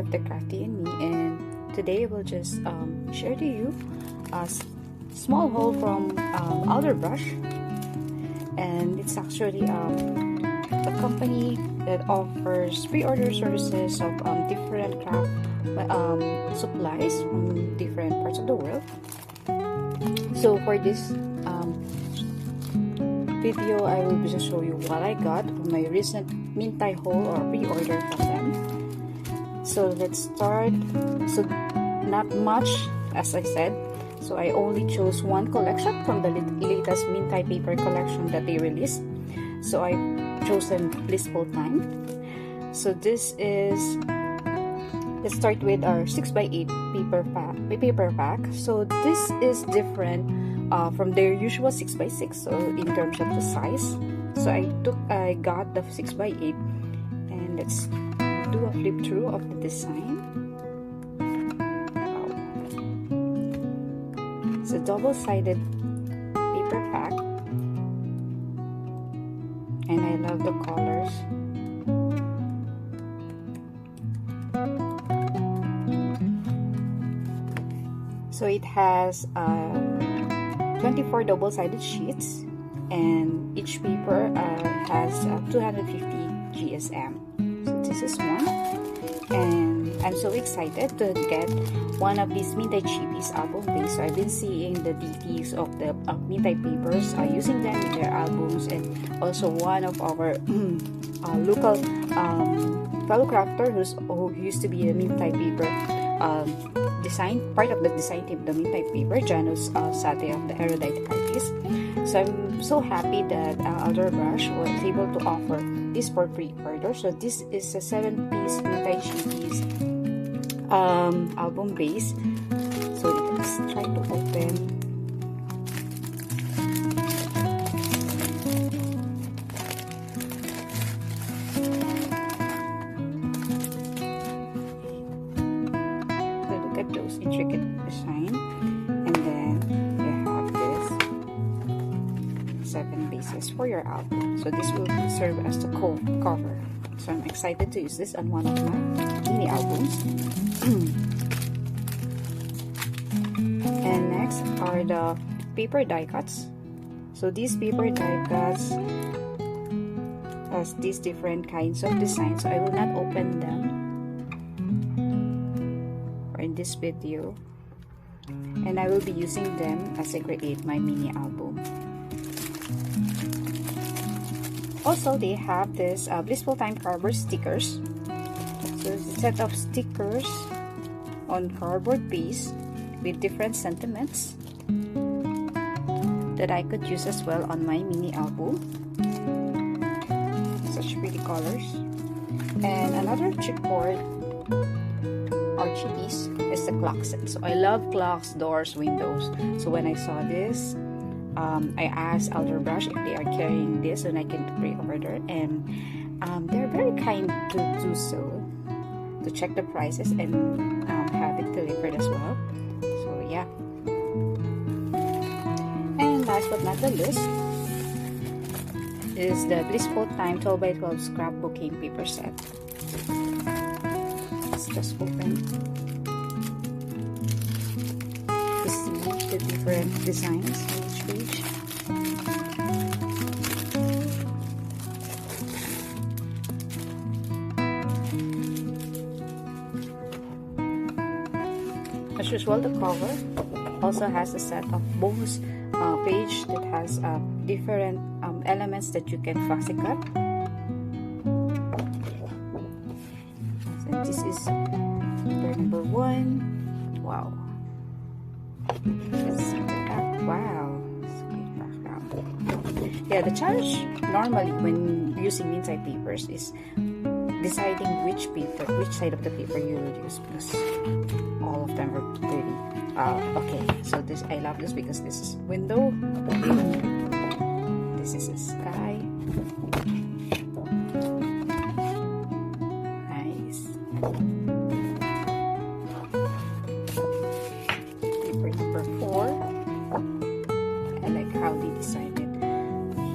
of The Crafty in Me, and today I will just share to you a small haul from Alder Brush, and it's actually a company that offers pre-order services of different craft supplies from different parts of the world. So for this video, I will just show you what I got from my recent Mintay haul or pre-order from them. So let's start. So not much, as I said. So I only chose one collection from the latest Mintay paper collection that they released. So I chosen Blissful Time. So this is, let's start with our 6x8 paperback. So this is different from their usual 6x6. So in terms of the size, so I got the 6x8, and let's do a flip through of the design. Wow. It's a double-sided paperback, and I love the colors. So it has 24 double-sided sheets, and each paper has 250 GSM. So this is one, and I'm so excited to get one of these Mintay Chippies album base. So I've been seeing the DTs of the Mintay papers, using them in their albums, and also one of our local fellow crafter who used to be a Mintay paper part of the design team, the Mintay paper, Janus Sate of the Erudite Artist. So I'm so happy that Alder Brush was able to offer this for pre-order. So this is a 7-piece Mintay Chippies album base. So let's try to open. Those intricate design, and then you have this 7 bases for your album. So this will serve as the cover. So I'm excited to use this on one of my mini albums. And next are the paper die cuts. So these paper die cuts has these different kinds of designs. So I will not open them in this video, and I will be using them as I create my mini album. Also, they have this Blissful Time cardboard stickers. So it's a set of stickers on cardboard base with different sentiments that I could use as well on my mini album. Such pretty colors. And another chipboard or Chippies is the clock set. So I love clocks, doors, windows. So when I saw this, I asked Alder Brush if they are carrying this, and I can pre-order, and they're very kind to do so, to check the prices and have it delivered as well. So yeah. And last but not the least is the Blissful Time 12x12 Scrapbooking paper set. Just open to see the different designs on each page. As usual, the cover also has a set of bonus page that has different elements that you can fussy cut. This is paper number 1. Wow. Let's see that. Wow. Yeah, the challenge normally when using Mintay papers is deciding which side of the paper you will use, because all of them are pretty. Okay, so this, I love this because this is window. This is a sky. Paper number 4. I like how they designed it.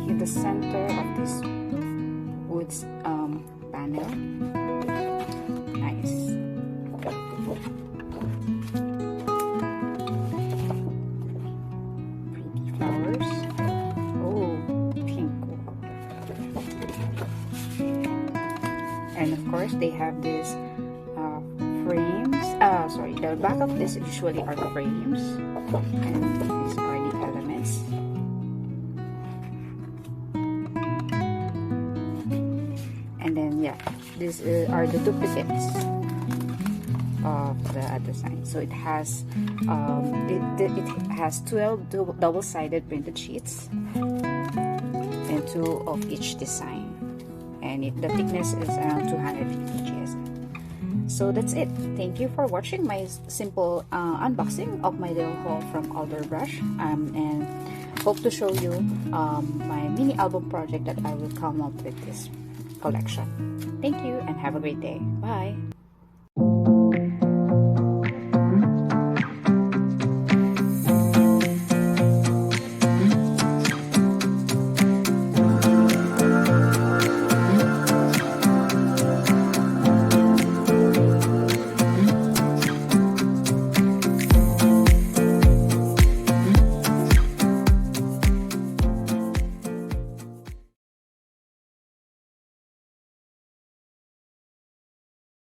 In the center of this wood panel. Nice. course, they have this frames. Sorry, the back of this usually are frames, and these are the elements. And then yeah, these are the duplicates of the design. So it has it has 12 double-sided printed sheets and 2 of each design, and the thickness is around 250 GSM. So that's it. Thank you for watching my simple unboxing of my little haul from Alder Brush, and hope to show you my mini album project that I will come up with this collection. Thank you and have a great day. Bye.